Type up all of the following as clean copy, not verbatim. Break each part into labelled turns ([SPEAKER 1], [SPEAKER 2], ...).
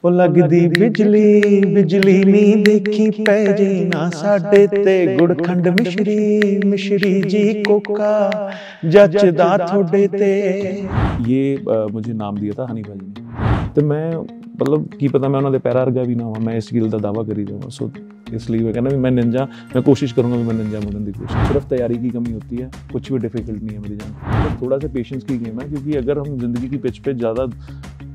[SPEAKER 1] ਉਹ ਲੱਗਦੀ ਬਿਜਲੀ ਬਿਜਲੀ ਨਹੀਂ ਦੇਖੀ ਪੈ ਜੇ ਨਾ ਸਾਡੇ ਤੇ ਗੁੜਖੰਡ ਮਿਸ਼ਰੀ ਮਿਸ਼ਰੀ जी कोका जचदा थोड़े ते। ये मुझे नाम दिया था हनी भाजी ने तो मैं मतलब की पता मैं उन्होंने पैरा अर्गा भी ना हुआ मैं इस गिल का दावा करी जाऊँगा सो इसलिए मैं कहना भी मैं निंजा मैं कोशिश करूँगा भी मैं निंजा बनने की कोशिश सिर्फ तैयारी की कमी होती है कुछ भी डिफिकल्ट नहीं है मेरी जान तो थोड़ा सा पेशेंस की गेम है क्योंकि अगर हम जिंदगी की पिच पे ज़्यादा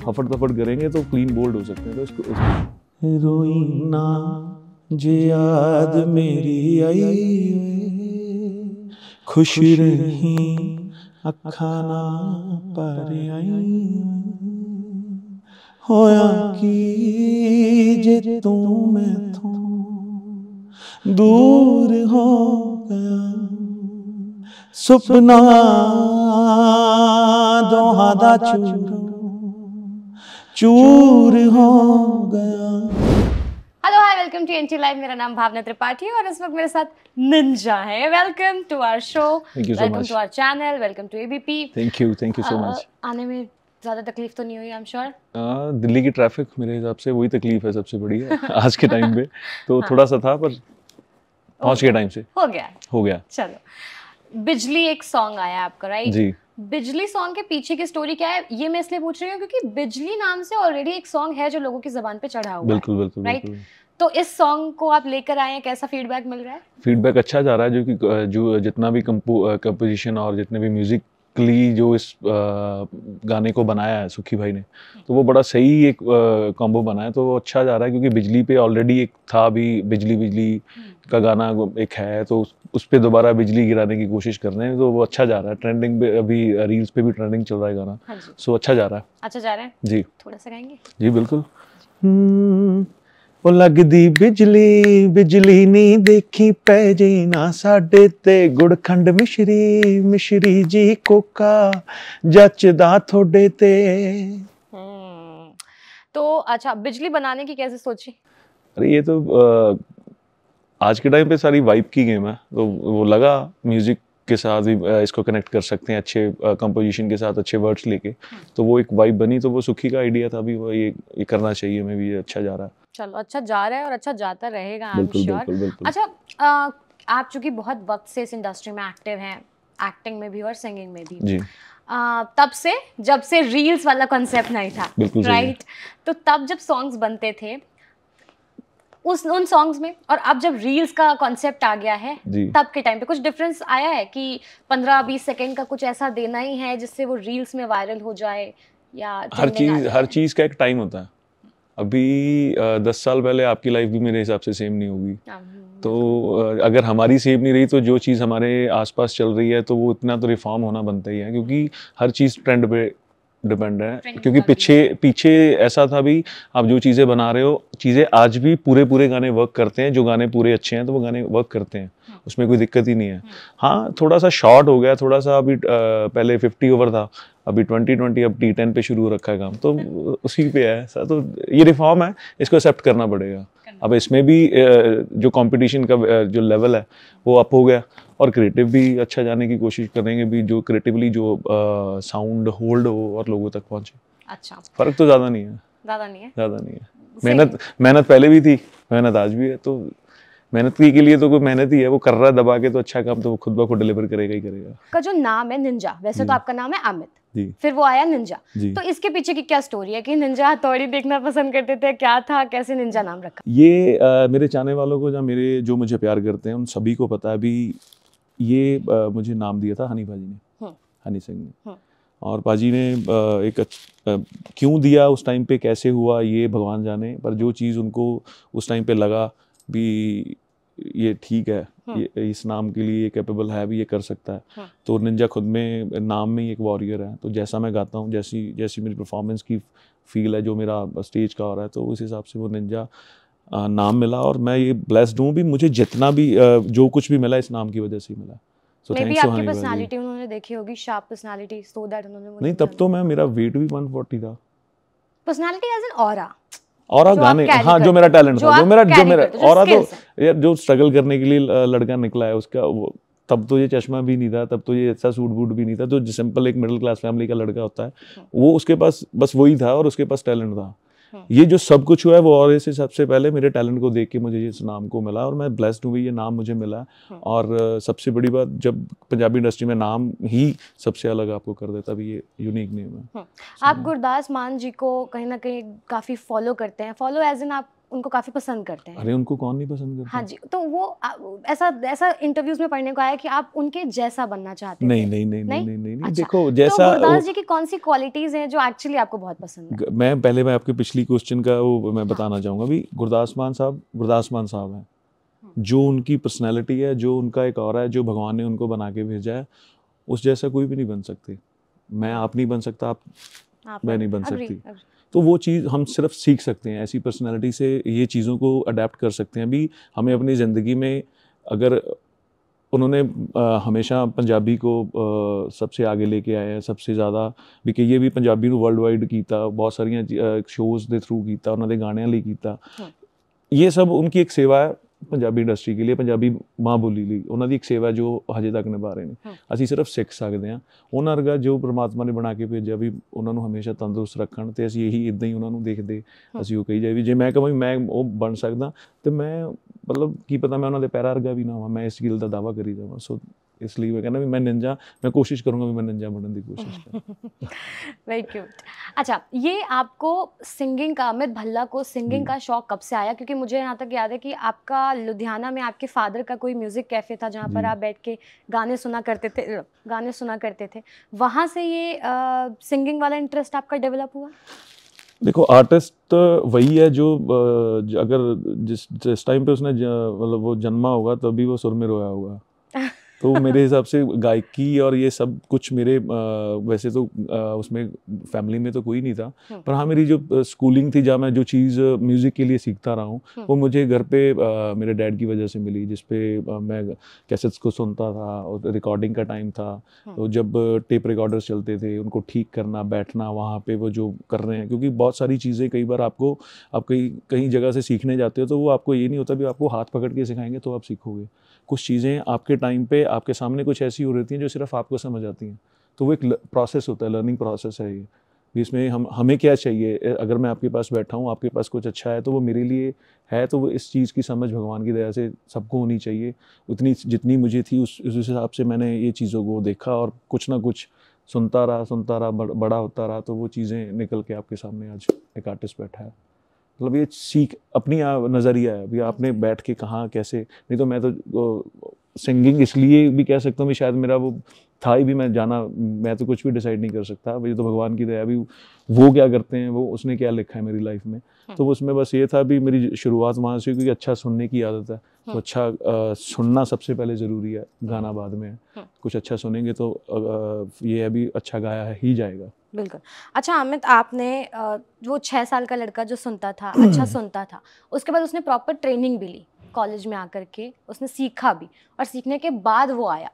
[SPEAKER 1] हफड़ तफड़ करेंगे तो क्लीन बोल्ड हो सकते हैं तो इसको रोई ना जे याद मेरी आई खुश रही अखा ना पर आई होया की जे तू मैथों दूर हो गया सुपना दोहां दा चूर हो गया।
[SPEAKER 2] Hello hi welcome to NT live. मेरा नाम भावना त्रिपाठी और इस वक्त मेरे साथ निंजा है। Welcome to our show, welcome to our channel, welcome to ABP.
[SPEAKER 1] Thank you so much.
[SPEAKER 2] आने में ज़्यादा तकलीफ तो नहीं हुई आई एम श्योर?
[SPEAKER 1] दिल्ली की ट्रैफिक मेरे हिसाब से वही तकलीफ है सबसे बड़ी है आज के टाइम पे तो थोड़ा सा था पर पहुंच के टाइम से हो गया।
[SPEAKER 2] चलो, बिजली एक सॉन्ग आया आपका, राइट
[SPEAKER 1] जी।
[SPEAKER 2] बिजली सॉन्ग के पीछे की स्टोरी क्या है ये मैं इसलिए पूछ रही हूँ क्योंकि बिजली नाम से ऑलरेडी एक सॉन्ग है जो लोगों की ज़बान पे चढ़ा हुआ
[SPEAKER 1] बिल्कुल
[SPEAKER 2] है, राइट? तो इस सॉन्ग को आप लेकर आए हैं, कैसा फीडबैक मिल रहा है?
[SPEAKER 1] फीडबैक अच्छा जा रहा है जो जितना भी कंपोजिशन और जितने भी म्यूजिकली जो इस गाने को बनाया है सुखी भाई ने तो वो बड़ा सही एक कॉम्बो बना है तो वो अच्छा जा रहा है क्योंकि बिजली पे ऑलरेडी एक था भी बिजली का गाना एक है तो उस पे दोबारा बिजली गिराने की कोशिश कर रहे हैं तो वो अच्छा जा रहा है। ट्रेंडिंग पे अभी रील्स पे भी ट्रेंडिंग चल रहा है गाना।
[SPEAKER 2] हाँ
[SPEAKER 1] सो अच्छा जा रहा है।
[SPEAKER 2] अच्छा जा रहा है
[SPEAKER 1] जी।
[SPEAKER 2] थोड़ा सा गाएंगे?
[SPEAKER 1] जी बिल्कुल। ਉਹ ਲੱਗਦੀ ਬਿਜਲੀ ਬਿਜਲੀ ਨਹੀਂ ਦੇਖੀ ਪੈ ਜੇ ਨਾ ਸਾਡੇ ਤੇ ਗੁੜਖੰਡ ਮਿਸ਼ਰੀ ਮਿਸ਼ਰੀ ਜੀ ਕੋਕਾ ਜੱਚਦਾ ਥੋੜੇ ਤੇ।
[SPEAKER 2] तो अच्छा, बिजली बनाने की कैसे सोची?
[SPEAKER 1] अरे ये तो आज के टाइम पे सारी वाइब की गेम है तो वो लगा म्यूजिक के साथ भी इसको कनेक्ट कर सकते हैं अच्छे कंपोजिशन के साथ अच्छे वर्ड्स लेके तो वो एक वाइब बनी तो वो सुखी का आइडिया था भी वो ये करना चाहिए। मैं भी अच्छा जा रहा है। चलो
[SPEAKER 2] अच्छा जा रहा है और अच्छा जाता रहेगा आई एम श्योर। अच्छा आप चूंकि बहुत वक्त से इस इंडस्ट्री में एक्टिव हैं, एक्टिंग में भी और सिंगिंग में भी
[SPEAKER 1] जी
[SPEAKER 2] तब से जब से रील्स वाला कॉन्सेप्ट नहीं था, राइट? तो तब जब सॉन्ग्स बनते थे उन सॉन्ग्स में और अब जब रील्स का कॉन्सेप्ट आ गया है तब के टाइम पे कुछ डिफरेंस आया है कि 15-20 सेकंड का कुछ ऐसा देना ही है जिससे वो रील्स में वायरल हो जाए या
[SPEAKER 1] हर चीज का एक टाइम होता है। अभी 10 साल पहले आपकी लाइफ भी मेरे हिसाब से सेम नहीं होगी तो अगर हमारी सेम नहीं रही तो जो चीज़ हमारे आसपास चल रही है तो वो इतना तो रिफॉर्म होना बनता ही है क्योंकि हर चीज़ ट्रेंड पे डिपेंड है क्योंकि पीछे ऐसा था भी आप जो चीज़ें बना रहे हो चीज़ें आज भी पूरे गाने वर्क करते हैं। जो गाने पूरे अच्छे हैं तो वो गाने वर्क करते हैं, उसमें कोई दिक्कत ही नहीं है। हाँ थोड़ा सा शॉर्ट हो गया, थोड़ा सा अभी पहले 50 ओवर था अभी 20 अब T10 पे शुरू हो रखा है काम तो उसी पे है ऐसा तो ये रिफॉर्म है, इसको एक्सेप्ट करना पड़ेगा। अब इसमें भी जो कंपटीशन का जो लेवल है वो अप हो गया और क्रिएटिव भी अच्छा जाने की कोशिश करेंगे भी जो क्रिएटिवली जो साउंड होल्ड हो और लोगों तक पहुंचे। अच्छा फर्क तो ज़्यादा नहीं है। मेहनत पहले भी थी, मेहनत आज भी है तो मेहनत के लिए तो कोई मेहनत ही है, वो कर रहा है दबा के तो अच्छा काम तो वो खुद ब खुद डिलीवर करेगा ही करेगा।
[SPEAKER 2] का जो नाम है निंजा, वैसे तो आपका नाम है अमित जी, फिर वो आया निंजा, तो इसके पीछे की क्या स्टोरी है कि निंजा हथौड़ी देखना पसंद करते थे, क्या था, कैसे निंजा नाम रखा?
[SPEAKER 1] ये मेरे चाहने वालों को जो मुझे प्यार करते हैं उन सभी को पता है अभी ये मुझे नाम दिया था हनी भाजी ने, हनी सिंह ने। और पाजी ने एक क्यों दिया उस टाइम पे कैसे हुआ ये भगवान जाने, पर जो चीज़ उनको उस टाइम पे लगा भी ये ठीक है ये इस नाम के लिए कैपेबल है भी, ये कर सकता है तो निंजा खुद में नाम में ही एक वॉरियर है। तो जैसा मैं गाता हूँ जैसी मेरी परफॉर्मेंस की फील है जो मेरा स्टेज का हो रहा है तो उस हिसाब से वो निंजा नाम मिला और मैं ये ब्लेस्ड हूँ भी मुझे जितना भी जो कुछ भी मिला इस नाम की वजह से मिला।
[SPEAKER 2] So maybe आपकी पर्सनालिटी उन्होंने देखी होगी, शार्प पर्सनालिटी, सो दैट उन्होंने
[SPEAKER 1] नहीं तब तो मेरा वेट भी 140 था।
[SPEAKER 2] पर्सनालिटी एज एन
[SPEAKER 1] ऑरा गाने हाँ जो मेरा टैलेंट था जो मेरा ऑरा तो यार जो स्ट्रगल करने के लिए लड़का निकला है उसका वो तब तो ये चश्मा भी नहीं था, तब तो ये ऐसा सूट बूट भी नहीं था। तो सिंपल एक मिडिल क्लास फैमिली का लड़का होता है वो उसके पास बस वही था और उसके पास टैलेंट था। ये जो सब कुछ हुआ है वो और इससे सबसे पहले मेरे टैलेंट को देख के मुझे इस नाम को मिला और मैं ब्लेस्ड हूँ, ये नाम मुझे मिला। और सबसे बड़ी बात, जब पंजाबी इंडस्ट्री में नाम ही सबसे अलग आपको कर देता, भी ये यूनिक नेम है।
[SPEAKER 2] आप गुरदास मान जी को कहीं ना कहीं काफ़ी फॉलो करते हैं, फॉलो एज इन आप उनको काफी पसंद करते हैं।
[SPEAKER 1] अरे उनको कौन नहीं पसंद करता?
[SPEAKER 2] हाँ जी, तो वो ऐसा इंटरव्यूज में पढ़ने को आया कि आप उनके जैसा बनना चाहते
[SPEAKER 1] नहीं,
[SPEAKER 2] थे।
[SPEAKER 1] नहीं नहीं नहीं नहीं नहीं,
[SPEAKER 2] अच्छा,
[SPEAKER 1] देखो जैसा
[SPEAKER 2] तो गुरदास जी की कौन सी क्वालिटीज हैं जो एक्चुअली आपको बहुत पसंद है?
[SPEAKER 1] मैं आपके पिछली क्वेश्चन का वो मैं बताना चाहूँगा भी। गुरदास मान साहब हैं, जो उनकी पर्सनैलिटी है, जो उनका एक ऑरा है, जो भगवान ने उनको बना के भेजा है, उस जैसा कोई भी नहीं बन सकती। मैं आप नहीं बन सकता, मैं नहीं बन सकती। तो वो चीज़ हम सिर्फ सीख सकते हैं, ऐसी पर्सनालिटी से ये चीज़ों को अडेप्ट कर सकते हैं। अभी हमें अपनी ज़िंदगी में, अगर उन्होंने हमेशा पंजाबी को सबसे आगे लेके आए हैं, सबसे ज़्यादा भी कि ये भी पंजाबी ਨੂੰ वर्ल्ड वाइड कीता, बहुत सारियां शोज़ के थ्रू कीता, उन्होंने गाणियां ਲਈ कीता। ये सब उनकी एक सेवा है पंजाबी इंडस्ट्री के लिए, पंजाबी माँ बोली ਲਈ ਉਹਨਾਂ ਦੀ ਇੱਕ ਸੇਵਾ ਜੋ ਹਜੇ ਤੱਕ ਨਿਭਾ ਰਹੇ ਨੇ। ਅਸੀਂ ਸਿਰਫ ਸਿੱਖ ਸਕਦੇ ਹਾਂ। ਉਹਨਾਂ ਵਰਗਾ ਜੋ ਪ੍ਰਮਾਤਮਾ ਨੇ ਬਣਾ ਕੇ ਭੇਜਿਆ ਵੀ ਉਹਨਾਂ ਨੂੰ ਹਮੇਸ਼ਾ ਤੰਦਰੁਸਤ ਰੱਖਣ, ਤੇ ਅਸੀਂ ਇਹੀ ਇਦਾਂ ਹੀ ਉਹਨਾਂ ਨੂੰ ਦੇਖਦੇ ਅਸੀਂ ਉਹ ਕਹੀ ਜਾਏ ਵੀ ਜੇ ਮੈਂ ਕਹਾਂ ਵੀ ਮੈਂ ਉਹ ਬਣ ਸਕਦਾ ਤੇ ਮੈਂ ਮਤਲਬ ਕੀ ਪਤਾ ਮੈਂ ਉਹਨਾਂ ਦੇ ਪੈਰਾਂ ਵਰਗਾ ਵੀ ਨਾ ਹੋਵਾਂ, मैं इस गिल का दावा करी जावां। सो इसलिए मैं कहना भी मैं निंजा, मैं कोशिश करूँगा भी मैं निंजा बनने की कोशिश करूँ।
[SPEAKER 2] Very cute. अच्छा, ये आपको सिंगिंग का, अमित भल्ला को सिंगिंग का शौक कब से आया? क्योंकि मुझे यहाँ तक याद है कि आपका लुधियाना में आपके फादर का कोई म्यूजिक कैफे था जहाँ पर आप बैठ के गाने सुना करते थे, वहाँ से ये सिंगिंग वाला इंटरेस्ट आपका डेवलप हुआ?
[SPEAKER 1] देखो आर्टिस्ट वही है जो अगर जिस टाइम पे उसने मतलब वो जन्मा होगा तभी वो सुर में रोया होगा। तो मेरे हिसाब से गायकी और ये सब कुछ मेरे वैसे तो उसमें फैमिली में तो कोई नहीं था, पर हाँ मेरी जो स्कूलिंग थी, जहाँ मैं जो चीज़ म्यूज़िक के लिए सीखता रहा हूँ, वो मुझे घर पे मेरे डैड की वजह से मिली, जिस पे मैं कैसेट्स को सुनता था और रिकॉर्डिंग का टाइम था। तो जब टेप रिकॉर्डर्स चलते थे, उनको ठीक करना, बैठना वहाँ पे वो जो कर रहे हैं, क्योंकि बहुत सारी चीज़ें कई बार आप कहीं जगह से सीखने जाते हो तो वो आपको ये नहीं होता भी आपको हाथ पकड़ के सिखाएंगे तो आप सीखोगे। कुछ चीज़ें आपके टाइम पे आपके सामने कुछ ऐसी हो रही हैं जो सिर्फ आपको समझ आती हैं, तो वो एक प्रोसेस होता है, लर्निंग प्रोसेस है ये। इसमें हमें क्या चाहिए, अगर मैं आपके पास बैठा हूँ, आपके पास कुछ अच्छा है तो वो मेरे लिए है, तो वो इस चीज़ की समझ भगवान की दया से सबको होनी चाहिए, उतनी जितनी मुझे थी उस हिसाब से मैंने ये चीज़ों को देखा और कुछ ना कुछ सुनता रहा, बड़ा होता रहा, तो वो चीज़ें निकल के आपके सामने आज एक आर्टिस्ट बैठा है। मतलब ये सीख अपनी नज़रिया है, अभी आपने बैठ के कहाँ कैसे, नहीं तो मैं तो सिंगिंग इसलिए भी कह सकता हूँ भी शायद मेरा वो था ही भी, मैं तो कुछ भी डिसाइड नहीं कर सकता, ये तो भगवान की दया भी, वो क्या करते हैं, वो उसने क्या लिखा है मेरी लाइफ में, तो उसमें बस ये था भी मेरी शुरुआत वहाँ से, क्योंकि अच्छा सुनने की आदत है, तो अच्छा सुनना सबसे पहले ज़रूरी है, गाना बाद में है। कुछ अच्छा सुनेंगे तो ये अभी अच्छा गाया है ही जाएगा।
[SPEAKER 2] बिल्कुल। अच्छा अमित, आपने वो 6 साल का लड़का जो सुनता था, अच्छा सुनता था, उसके बाद उसने प्रॉपर ट्रेनिंग भी ली, कॉलेज में आकर के उसने सीखा भी, और सीखने के बाद वो आया।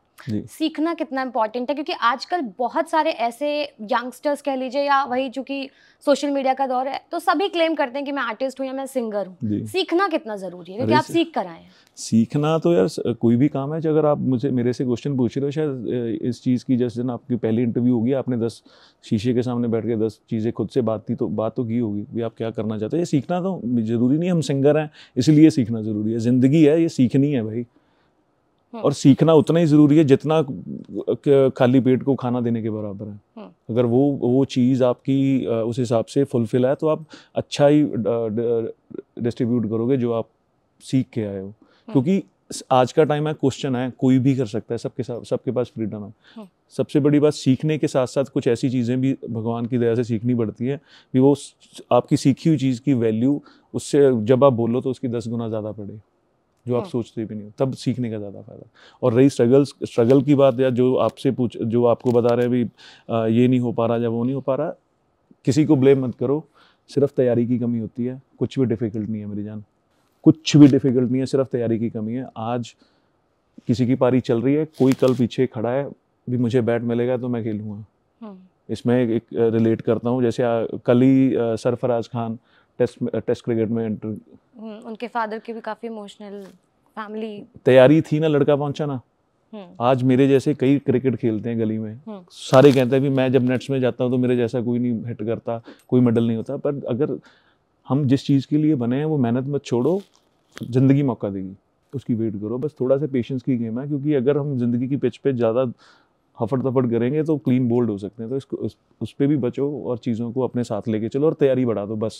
[SPEAKER 2] सीखना कितना इम्पोर्टेंट है, क्योंकि आजकल बहुत सारे ऐसे यंगस्टर्स कह लीजिए, या वही चूंकि सोशल मीडिया का दौर है, तो सभी क्लेम करते हैं कि मैं आर्टिस्ट हूँ या मैं सिंगर हूँ। सीखना कितना ज़रूरी है, क्योंकि आप सीख कर आए हैं।
[SPEAKER 1] सीखना तो यार कोई भी काम है, अगर आप मेरे से क्वेश्चन पूछ रहे हो, शायद इस चीज़ की, जिस दिन आपकी पहली इंटरव्यू होगी, आपने 10 शीशे के सामने बैठ के 10 चीज़ें खुद से बात तो की होगी भी आप क्या करना चाहते हैं। ये सीखना तो ज़रूरी नहीं, हम सिंगर हैं इसलिए सीखना ज़रूरी है, ज़िंदगी है, ये सीखनी है भाई। और सीखना उतना ही ज़रूरी है जितना खाली पेट को खाना देने के बराबर है। अगर वो चीज़ आपकी उस हिसाब से फुलफिल है तो आप अच्छा ही डिस्ट्रीब्यूट करोगे जो आप सीख के आए हो, क्योंकि आज का टाइम है, क्वेश्चन है, कोई भी कर सकता है, सबके पास फ्रीडम है। सबसे बड़ी बात, सीखने के साथ साथ कुछ ऐसी चीज़ें भी भगवान की दया से सीखनी पड़ती है कि वो आपकी सीखी हुई चीज़ की वैल्यू उससे जब आप बोलो तो उसकी 10 गुना ज़्यादा पड़े, जो आप सोचते भी नहीं हो, तब सीखने का ज़्यादा फायदा। और रही स्ट्रगल की बात, या जो आपको बता रहे हैं भी ये नहीं हो पा रहा या वो नहीं हो पा रहा, किसी को ब्लेम मत करो, सिर्फ तैयारी की कमी होती है, कुछ भी डिफ़िकल्ट नहीं है मेरी जान, कुछ भी डिफ़िकल्ट नहीं है, सिर्फ तैयारी की कमी है। आज किसी की पारी चल रही है, कोई कल पीछे खड़ा है भी मुझे बैट मिलेगा तो मैं खेलूँगा। इसमें एक रिलेट करता हूँ, जैसे कल ही सरफराज खान टेस्ट क्रिकेट में एंटर,
[SPEAKER 2] उनके फादर की भी काफ़ी इमोशनल फैमिली
[SPEAKER 1] तैयारी थी ना, लड़का पहुंचा ना। आज मेरे जैसे कई क्रिकेट खेलते हैं गली में, सारे कहते हैं भी मैं जब नेट्स में जाता हूँ तो मेरे जैसा कोई नहीं हिट करता, कोई मेडल नहीं होता, पर अगर हम जिस चीज़ के लिए बने हैं वो मेहनत मत छोड़ो, ज़िंदगी मौका देगी, उसकी वेट करो, बस थोड़ा सा पेशेंस की गेम है, क्योंकि अगर हम ज़िंदगी की पिच पे ज़्यादा हफड़ तफड़ करेंगे तो क्लीन बोल्ड हो सकते हैं। तो इसको उस पर भी बचो और चीज़ों को अपने साथ लेके चलो और तैयारी बढ़ा दो। बस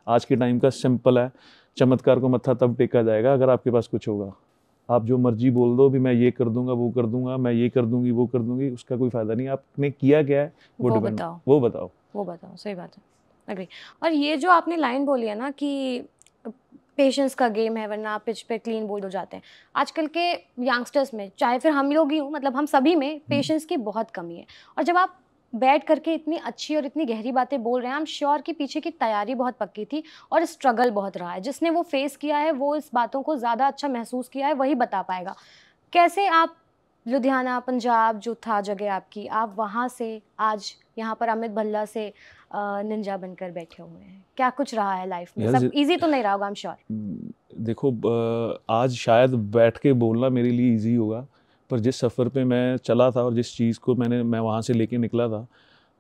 [SPEAKER 1] आज के टाइम का सिंपल है, चमत्कार को मत्था तब टेका जाएगा अगर आपके पास कुछ होगा। आप जो मर्जी बोल दो भी मैं ये कर दूंगा, वो कर दूंगा, मैं ये कर दूंगी, वो कर दूंगी, उसका कोई फायदा नहीं। आपने किया क्या है वो बताओ,
[SPEAKER 2] वो बताओ। सही बात है, अग्री। और ये जो आपने लाइन बोली है ना कि पेशेंस का गेम है, वरना आप पिच पे क्लीन बोल्ड हो जाते हैं। आजकल के यंगस्टर्स में, चाहे फिर हम लोग ही हों, मतलब हम सभी में पेशेंस की बहुत कमी है। और जब आप बैठ करके इतनी अच्छी और इतनी गहरी बातें बोल रहे हैं, आई एम श्योर कि पीछे की तैयारी बहुत पक्की थी और स्ट्रगल बहुत रहा है। जिसने वो फेस किया है, वो इस बातों को ज़्यादा अच्छा महसूस किया है, वही बता पाएगा। कैसे आप लुधियाना, पंजाब जो था जगह आपकी, आप वहाँ से आज यहाँ पर अमित भल्ला से निंजा बनकर बैठे हुए हैं, क्या कुछ रहा है लाइफ में? सब इजी तो नहीं रहा होगा, आई एम श्योर।
[SPEAKER 1] देखो, आज शायद बैठ के बोलना मेरे लिए इजी होगा, पर जिस सफ़र पे मैं चला था और जिस चीज़ को मैं वहाँ से लेके निकला था,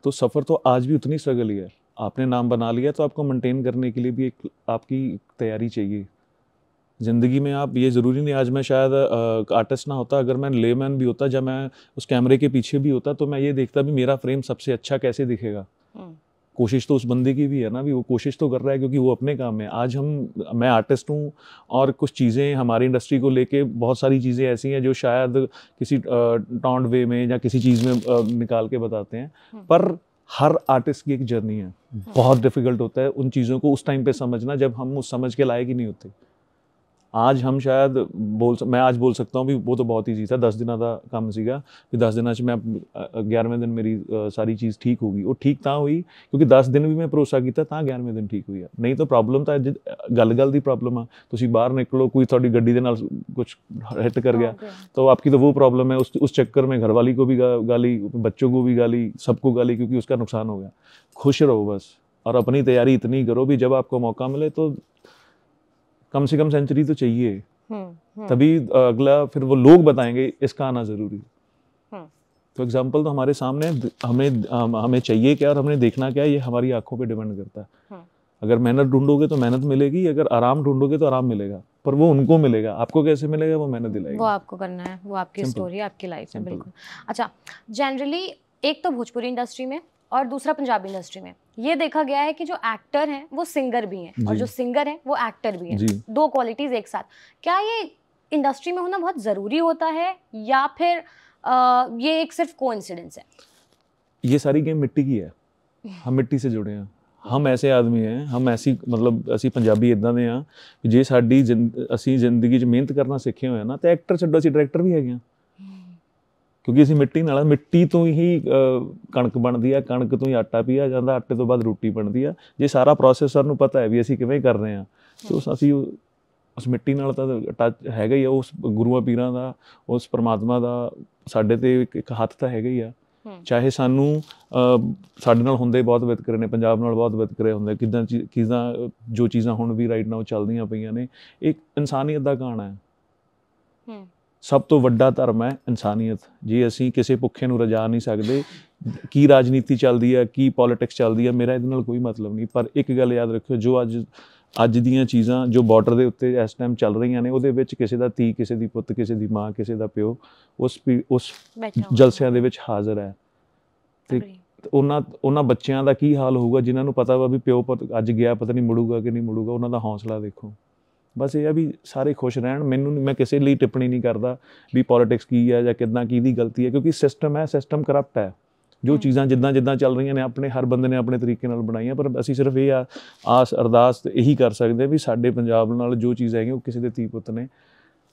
[SPEAKER 1] तो सफ़र तो आज भी उतनी स्ट्रगल ही है। आपने नाम बना लिया तो आपको मेंटेन करने के लिए भी एक आपकी तैयारी चाहिए ज़िंदगी में। आप ये ज़रूरी नहीं, आज मैं शायद आर्टिस्ट ना होता, अगर मैं लेमैन भी होता, जब मैं उस कैमरे के पीछे भी होता, तो मैं ये देखता भी मेरा फ्रेम सबसे अच्छा कैसे दिखेगा। कोशिश तो उस बंदे की भी है ना, भी वो कोशिश तो कर रहा है क्योंकि वो अपने काम में। आज मैं आर्टिस्ट हूँ और कुछ चीज़ें हमारी इंडस्ट्री को लेके बहुत सारी चीज़ें ऐसी हैं जो शायद किसी टॉन्ट वे में या किसी चीज़ में निकाल के बताते हैं, पर हर आर्टिस्ट की एक जर्नी है। बहुत डिफिकल्ट होता है उन चीज़ों को उस टाइम पे समझना जब हम उस समझ के लायक ही नहीं होते। आज हम शायद मैं आज बोल सकता हूँ भी वो तो बहुत ईजी था, 10 दिन का काम सीगा भी 10 दिन मैं 11वें दिन मेरी सारी चीज़ ठीक होगी। वो ठीक ਤਾਂ हुई क्योंकि 10 दिन भी मैं भरोसा ਕੀਤਾ ਤਾਂ 11वें दिन ठीक हुई। नहीं तो प्रॉब्लम ਤਾਂ ਗੱਲ ਦੀ प्रॉब्लम आ, ਤੁਸੀਂ बाहर निकलो, कोई थोड़ी गड्डी ਦੇ ਨਾਲ कुछ हिट कर गया तो आपकी तो वो प्रॉब्लम है। उस चक्कर में घरवाली को भी गाली, बच्चों को भी गाली, सबको गाली, क्योंकि उसका नुकसान हो गया। खुश रहो बस और अपनी तैयारी इतनी करो भी जब आपको मौका मिले तो कम से कम सेंचुरी तो चाहिए, तभी अगला फिर वो लोग बताएंगे इसका आना जरूरी। तो एग्जाम्पल तो हमारे सामने, हमें चाहिए क्या और हमने देखना क्या है, ये हमारी आंखों पे डिपेंड करता है। अगर मेहनत ढूंढोगे तो मेहनत मिलेगी, अगर आराम ढूंढोगे तो आराम मिलेगा, पर वो उनको मिलेगा, आपको कैसे मिलेगा वो मेहनत दिलाएगी।
[SPEAKER 2] वो आपको करना है, वो आपकी स्टोरी, आपकी लाइफ है। बिल्कुल। अच्छा, जनरली एक तो भोजपुरी इंडस्ट्री में और दूसरा पंजाबी इंडस्ट्री में ये देखा गया है कि जो एक्टर हैं वो सिंगर भी हैं और जो सिंगर हैं वो एक्टर भी हैं, दो क्वालिटीज एक साथ। क्या ये इंडस्ट्री में होना बहुत ज़रूरी होता है या फिर ये एक सिर्फ कोइंसिडेंस है? ये
[SPEAKER 1] सारी गेम मिट्टी की है, हम मिट्टी से जुड़े हैं, हम ऐसे आदमी हैं, हम ऐसी मतलब ਅਸੀਂ ਪੰਜਾਬੀ ਇਦਾਂ ਦੇ ਆ ਜੇ ਸਾਡੀ ਅਸੀਂ ਜ਼ਿੰਦਗੀ 'ਚ ਮਿਹਨਤ ਕਰਨਾ ਸਿੱਖੇ ਹੋਏ ਨਾ ਤੇ ਐਕਟਰ ਛੱਡੋ ਅਸੀਂ ਡਾਇਰੈਕਟਰ ਵੀ ਹੈਗੇ ਆ, ਕਿਉਂਕਿ ਅਸੀਂ ਮਿੱਟੀ ਤੋਂ ਹੀ ਕਣਕ ਬਣਦੀ ਆ, ਕਣਕ ਤੋਂ ਹੀ ਆਟਾ ਪੀਆ ਜਾਂਦਾ, ਆਟੇ ਤੋਂ ਬਾਅਦ ਰੋਟੀ ਬਣਦੀ ਆ। ਜੇ ਸਾਰਾ ਪ੍ਰੋਸੈਸ ਸਾਨੂੰ ਪਤਾ ਹੈ ਵੀ ਅਸੀਂ ਕਿਵੇਂ ਕਰ ਰਹੇ ਆ ਤੇ ਅਸੀਂ ਉਸ ਮਿੱਟੀ ਨਾਲ ਤਾਂ ਟੱਚ ਹੈਗਾ ਹੀ ਆ, ਉਸ ਗੁਰੂਆਂ ਪੀਰਾਂ ਦਾ, ਉਸ ਪਰਮਾਤਮਾ ਦਾ ਸਾਡੇ ਤੇ ਇੱਕ ਹੱਥ ਤਾਂ ਹੈਗਾ ਹੀ ਆ। ਚਾਹੇ ਸਾਨੂੰ ਸਾਡੇ ਨਾਲ ਹੁੰਦੇ ਬਹੁਤ ਵਿਤਕਰੇ ਨੇ, ਪੰਜਾਬ ਨਾਲ ਬਹੁਤ ਵਿਤਕਰੇ ਹੁੰਦੇ, ਕਿੱਦਾਂ ਚੀਜ਼ਾਂ ਜੋ ਚੀਜ਼ਾਂ ਹੁਣ ਵੀ ਰਾਈਟ ਨਾਓ ਚੱਲਦੀਆਂ ਪਈਆਂ ਨੇ, ਇੱਕ ਇਨਸਾਨੀਅਤ ਦਾ ਕਹਾਣਾ ਹੈ। ਸਭ ਤੋਂ ਵੱਡਾ ਧਰਮ ਹੈ ਇਨਸਾਨੀਅਤ। ਜੇ ਅਸੀਂ ਕਿਸੇ ਭੁੱਖੇ ਨੂੰ ਰਜਾ ਨਹੀਂ ਸਕਦੇ, ਕੀ ਰਾਜਨੀਤੀ ਚੱਲਦੀ ਹੈ, ਕੀ ਪੋਲੀਟਿਕਸ ਚੱਲਦੀ ਹੈ, ਮੇਰਾ ਇਹਦੇ ਨਾਲ ਕੋਈ ਮਤਲਬ ਨਹੀਂ। ਪਰ ਇੱਕ ਗੱਲ ਯਾਦ ਰੱਖਿਓ, ਜੋ ਅੱਜ ਦੀਆਂ ਚੀਜ਼ਾਂ ਜੋ ਬਾਰਡਰ ਦੇ ਉੱਤੇ ਇਸ ਟਾਈਮ ਚੱਲ ਰਹੀਆਂ ਨੇ, ਉਹਦੇ ਵਿੱਚ ਕਿਸੇ ਦਾ ਧੀ, ਕਿਸੇ ਦੀ ਪੁੱਤ, ਕਿਸੇ ਦੀ ਮਾਂ, ਕਿਸੇ ਦਾ ਪਿਓ ਉਸ ਜਲਸਿਆਂ ਦੇ ਵਿੱਚ ਹਾਜ਼ਰ ਹੈ। ਤੇ ਉਹਨਾਂ ਬੱਚਿਆਂ ਦਾ ਕੀ ਹਾਲ ਹੋਊਗਾ ਜਿਨ੍ਹਾਂ ਨੂੰ ਪਤਾ ਵਾ ਵੀ ਪਿਓ ਪੁੱਤ ਅੱਜ ਗਿਆ, ਪਤਾ ਨਹੀਂ ਮੁੜੂਗਾ ਕਿ ਨਹੀਂ ਮੁੜੂਗਾ। ਉਹਨਾਂ ਦਾ ਹੌਸਲਾ ਦੇਖੋ। ਬਸ ਇਹ ਆ ਵੀ ਸਾਰੇ ਖੁਸ਼ ਰਹਿਣ। ਮੈਂ ਕਿਸੇ ਲਈ ਟਿੱਪਣੀ ਨਹੀਂ ਕਰਦਾ ਵੀ ਪੋਲੀਟਿਕਸ ਕੀ ਹੈ ਜਾਂ ਕਿੱਦਾਂ ਕਿਹਦੀ ਗਲਤੀ ਹੈ, ਕਿਉਂਕਿ ਸਿਸਟਮ ਹੈ, ਸਿਸਟਮ ਕਰਪਟ ਹੈ। ਜੋ ਚੀਜ਼ਾਂ ਜਿੱਦਾਂ ਚੱਲ ਰਹੀਆਂ ਨੇ ਆਪਣੇ ਹਰ ਬੰਦੇ ਨੇ ਆਪਣੇ ਤਰੀਕੇ ਨਾਲ ਬਣਾਈਆਂ, ਪਰ ਅਸੀਂ ਸਿਰਫ ਇਹ ਆਸ ਅਰਦਾਸ ਇਹੀ ਕਰ ਸਕਦੇ ਵੀ ਸਾਡੇ ਪੰਜਾਬ ਨਾਲ ਜੋ ਚੀਜ਼ ਹੈਗੀ ਉਹ ਕਿਸੇ ਦੇ ਧੀ ਪੁੱਤ ਨੇ।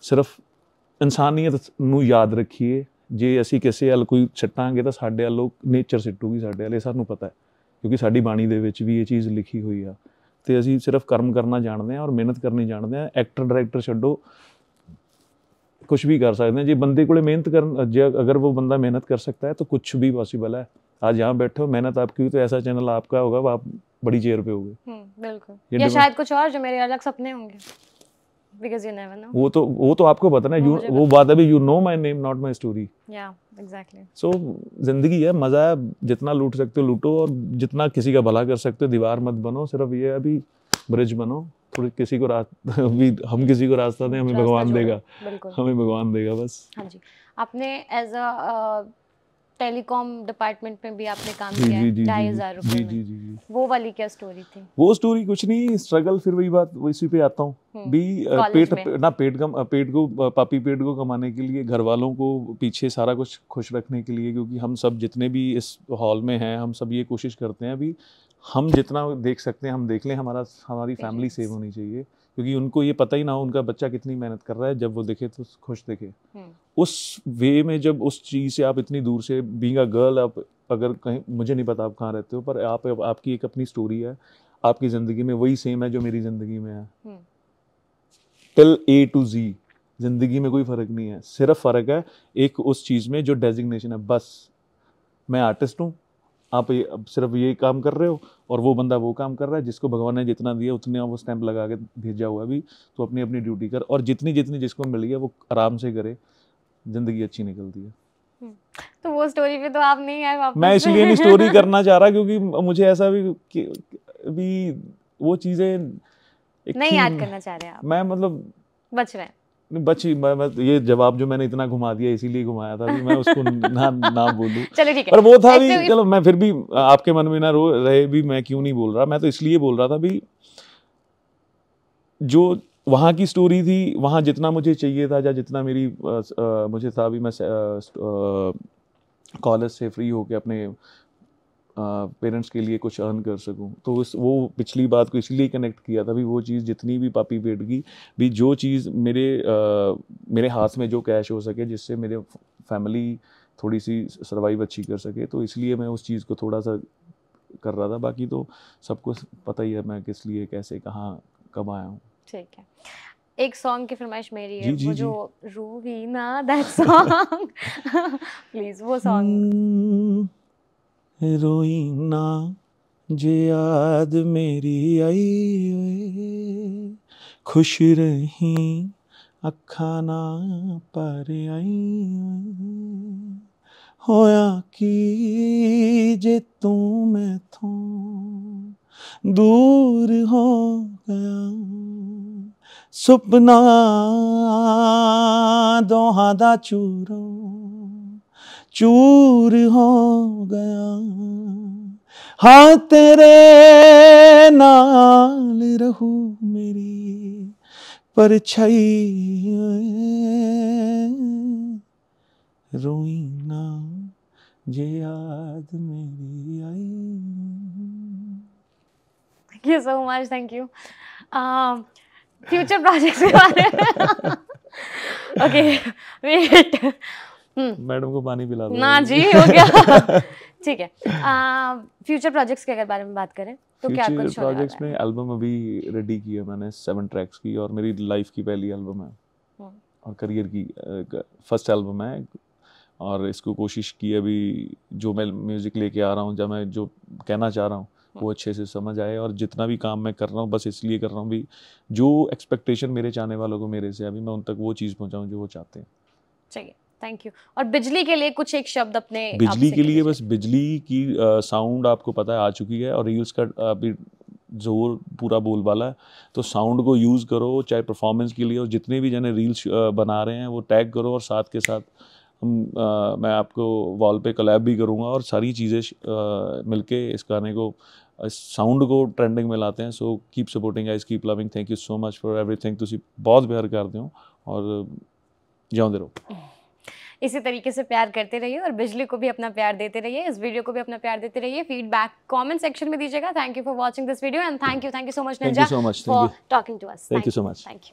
[SPEAKER 1] ਸਿਰਫ ਇਨਸਾਨੀਅਤ ਨੂੰ ਯਾਦ ਰੱਖੀਏ। ਜੇ ਅਸੀਂ ਕਿਸੇ ਵੱਲ ਕੋਈ ਸਿੱਟਾਂਗੇ ਤਾਂ ਸਾਡੇ ਵੱਲੋਂ ਨੇਚਰ ਸਿੱਟੂਗੀ ਸਾਡੇ ਵੱਲ, ਇਹ ਸਾਨੂੰ ਪਤਾ ਹੈ, ਕਿਉਂਕਿ ਸਾਡੀ ਬਾਣੀ ਦੇ ਵਿੱਚ ਵੀ ਇਹ ਚੀਜ਼ ਲਿਖੀ ਹੋਈ ਆ। ਤੇ ਅਸੀਂ ਸਿਰਫ ਕਰਮ ਕਰਨਾ ਜਾਣਦੇ ਹਾਂ ਔਰ ਮਿਹਨਤ ਕਰਨੀ ਜਾਣਦੇ ਹਾਂ। ਐਕਟਰ ਡਾਇਰੈਕਟਰ ਛੱਡੋ, कुछ भी कर सकते हैं। जो बंदे को मेहनत कर, अगर वो बंदा मेहनत कर सकता है तो कुछ भी पॉसिबल है। आज यहाँ बैठे हो, मेहनत आपकी हुई तो ऐसा चैनल आपका होगा, आप बड़ी चेयर पे होगे।
[SPEAKER 2] बिल्कुल। या शायद कुछ और जो मेरे अलग सपने होंगे, because you never know।
[SPEAKER 1] वो तो आपको पता ना, वो बात है भी you know my name not my story।
[SPEAKER 2] yeah exactly।
[SPEAKER 1] so जिंदगी है, मजा है, जितना लूट सकते हो लूटो और जितना किसी का भला कर सकते हो दीवार मत बनो। सिर्फ ये है अभी ब्रिज बनो, थोड़ी किसी को भी हम किसी को रास्ता दें, हमें भगवान देगा, हमें भगवान देगा बस।
[SPEAKER 2] हाँ जी। आपने एज अ टेलीकॉम डिपार्टमेंट में भी आपने काम किया है 2,500 रुपए में। जी। वो वाली क्या स्टोरी थी? वो
[SPEAKER 1] स्टोरी कुछ नहीं, स्ट्रगल, फिर वही बात, इसी पे आता हूँ भी। पेट को पापी पेट को कमाने के लिए, घर वालों को पीछे सारा कुछ खुश रखने के लिए, क्योंकि हम सब जितने भी इस हॉल में हैं, हम सब ये कोशिश करते हैं अभी हम जितना देख सकते हैं हम देख लें, हमारी फैमिली सेव होनी चाहिए, क्योंकि उनको ये पता ही ना हो उनका बच्चा कितनी मेहनत कर रहा है, जब वो देखे तो खुश देखे। उस वे में जब उस चीज़ से आप इतनी दूर से, बीइंग अ गर्ल, आप अगर कहीं, मुझे नहीं पता आप कहाँ रहते हो, पर आपकी एक अपनी स्टोरी है, आपकी ज़िंदगी में वही सेम है जो मेरी ज़िंदगी में है, टिल A to Z। ज़िंदगी में कोई फ़र्क नहीं है, सिर्फ फ़र्क है एक उस चीज़ में जो डेजिग्नेशन है, बस मैं आर्टिस्ट हूँ, आप सिर्फ ये काम कर रहे हो और वो बंदा वो काम कर रहा है, जिसको भगवान ने जितना दिया उतने वो स्टैंप लगा के भेजा हुआ अभी, तो अपनी अपनी ड्यूटी कर, और जितनी जितनी जिसको मिली है वो आराम से करे, जिंदगी अच्छी निकलती है।
[SPEAKER 2] तो वो स्टोरी पे तो आप नहीं आए वापस।
[SPEAKER 1] मैं इसलिए नहीं स्टोरी करना चाह रहा, क्योंकि मुझे ऐसा भी वो चीजें
[SPEAKER 2] नहीं याद करना चाह रहे आप।
[SPEAKER 1] मैं मतलब
[SPEAKER 2] बच रहे हैं।
[SPEAKER 1] मैं ये जवाब जो मैंने इतना घुमा दिया इसीलिए घुमाया था, मैं उसको ना बोलूं।
[SPEAKER 2] चलो ठीक है।
[SPEAKER 1] पर वो था भी, चलो मैं फिर भी आपके मन में ना रहे भी, मैं क्यों नहीं बोल रहा, मैं तो इसलिए बोल रहा था भी, जो वहाँ की स्टोरी थी, वहाँ जितना मुझे चाहिए था या जितना मेरी मुझे था भी, मैं कॉलेज से फ्री होके अपने पेरेंट्स के लिए कुछ अर्न कर सकूं, तो वो पिछली बात को इसलिए कनेक्ट किया था भी, वो चीज़ जितनी भी पापी पेट की भी, जो चीज़ मेरे हाथ में जो कैश हो सके, जिससे मेरे फैमिली थोड़ी सी सर्वाइव अच्छी कर सके, तो इसलिए मैं उस चीज़ को थोड़ा सा कर रहा था। बाकी तो सबको पता ही है मैं किस लिए, कैसे, कहाँ, कब आया हूँ।
[SPEAKER 2] ठीक है, एक सॉन्ग की फरमाइश मेरी है, वो जो रूवीना, दैट सॉन्ग प्लीज वो सॉन्ग।
[SPEAKER 1] रोईना जे याद मेरी आई, खुश रही अखा ना पर आई, होया की जे तू मैथों दूर हो गया, सुपना दोहां दा चूर हो गया, हाँ तेरे नाल रहू मेरी परछाई, रोई ना जे याद मेरी आई।
[SPEAKER 2] Thank you so much, thank you. Future projects के बारे में ओके वेट,
[SPEAKER 1] मैडम को पानी पिला दो
[SPEAKER 2] ना जी, हो गया ठीक है। फ्यूचर प्रोजेक्ट्स के अगर बारे में बात करें तो क्या कुछ
[SPEAKER 1] प्रोजेक्ट्स में, एल्बम अभी रेडी की है मैंने 7 ट्रैक्स की, और मेरी लाइफ की पहली एल्बम है और करियर की फर्स्ट एल्बम है, और इसको कोशिश की अभी, जो मैं म्यूज़िक लेके आ रहा हूँ, जब मैं जो कहना चाह रहा हूँ वो अच्छे से समझ आए, और जितना भी काम मैं कर रहा हूँ बस इसलिए कर रहा हूँ भी, जो एक्सपेक्टेशन मेरे चाहने वालों को मेरे से, अभी मैं उन तक वो चीज़ पहुँचाऊँ जो वो चाहते हैं।
[SPEAKER 2] चाहिए, थैंक यू। और बिजली के लिए कुछ एक शब्द अपने,
[SPEAKER 1] बिजली के लिए बस, बिजली की साउंड आपको पता है आ चुकी है, और रील्स का अभी जोर पूरा बोलबाला है, तो साउंड को यूज़ करो, चाहे परफॉर्मेंस के लिए, और जितने भी जने रील्स बना रहे हैं वो टैग करो, और साथ के साथ मैं आपको वॉल पे कोलैब भी करूँगा, और सारी चीज़ें मिलके इस गाने को, साउंड को ट्रेंडिंग में लाते हैं। So keep supporting guys, keep loving, thank you so much for everything. तुसी बहुत प्यार करते हो और जिਉਂਦੇ रहो।
[SPEAKER 2] इसी तरीके से प्यार करते रहिए और बिजली को भी अपना प्यार देते रहिए, इस वीडियो को भी अपना प्यार देते रहिए। फीडबैक कमेंट सेक्शन में दीजिएगा। Thank you for watching this video and thank you so much Ninja for talking to us.
[SPEAKER 1] Thank you so much.
[SPEAKER 2] Thank you.